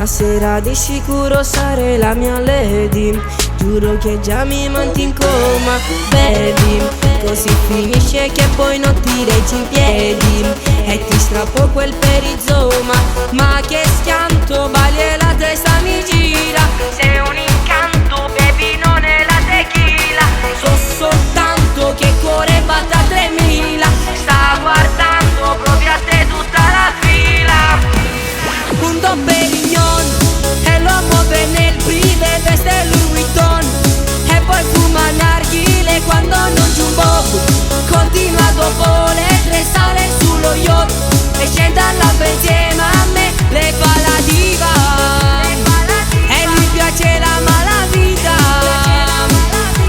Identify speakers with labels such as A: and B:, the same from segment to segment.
A: Stasera di sicuro sarei la mia lady. Giuro che già mi manti in coma, baby. Così finisce che poi non ti reggi in piedi e ti strappo quel perizoma. Ma che schianto, balli e la testa mi gira. Sei un incanto, baby, non è la tequila. So soltanto che cuore batte a 3000. Sta guardando proprio a te tutta la fila. Un Dom Perignon e lo muove nel privé, veste Louis Vuitton e poi fuma narghile quando non c'è un bob. Continua dopo le 3, sale sullo yacht e scende all'alba insieme a me. Lei fa la diva e gli piace la malavita.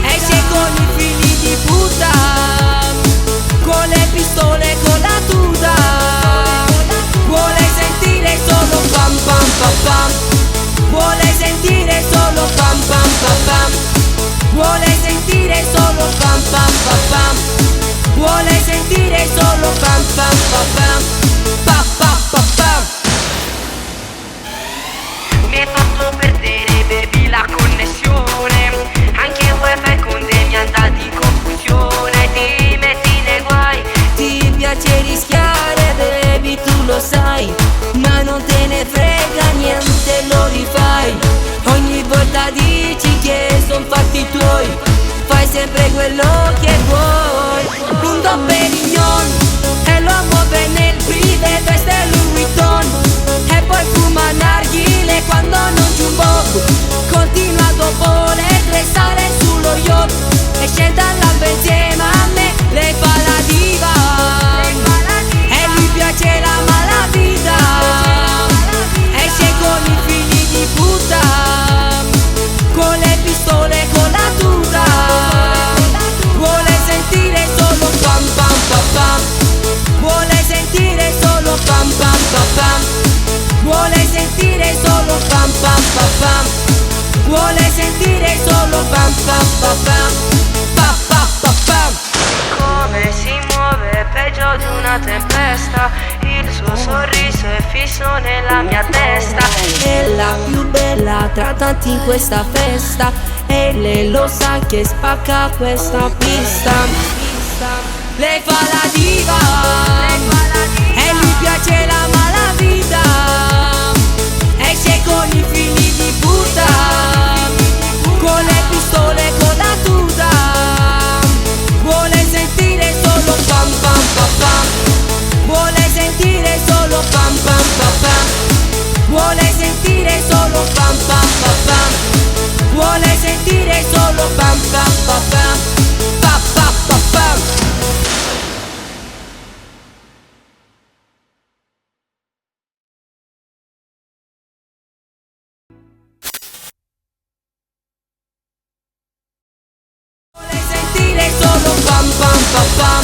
A: Esce con i figli di puta, con le pistole, con la tuta. Vuole sentire solo pam pam pam pam. Vuole sentire solo pam pam pam pam. Vuole sentire solo pam pam pam pam. Vuole sentire solo pam pam pam pam. Pa pa pa pam. Mi hai fatto perdere, baby, la connessione. Anche il wifi con te mi ha dato in confusione. Ti metti nei guai, ti piace rischiare, baby, tu lo sai, ma non te ne frega niente, lo rifai. Ogni volta dici che son fatti tuoi, fai sempre quello che vuoi. Un Dom Perignon e lo muove nel privé, veste Louis Vuitton e poi fuma narghile quando non c'è un bob. Continua dopo le 3, sale sullo yacht e scende all'alba insieme a me. Lei fa la diva e gli piace la malavita. Esce con i figli di puta, con le pistole, con la tuta. Vuole sentire solo pam pam pam pam. Vuole sentire solo pam pam pam pam. Vuole sentire solo pam pam pam pam. Vuole sentire solo pam pam pam pam. Pa pa pa pam. Come si muove peggio di una tempesta. Il suo sorriso è fisso nella mia testa. È la più bella tra tanti in questa festa e lei lo sa che spacca questa pista. Lei fa la diva e gli piace la malavita. Esce con i figli di puta, con le pistole, con la tuta. Vuole sentire solo pam pam pam pam. Vuole sentire solo pam pam pam pam. Vuole sentire solo pam pam pam pam. Vuole sentire solo pam pam pam pam. Pa pa pa pam. Vuole sentire solo pam pam pam pam.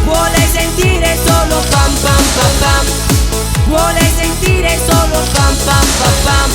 A: Vuole sentire solo pam pam pam pam. Vuole sentire solo pam pam pam pam.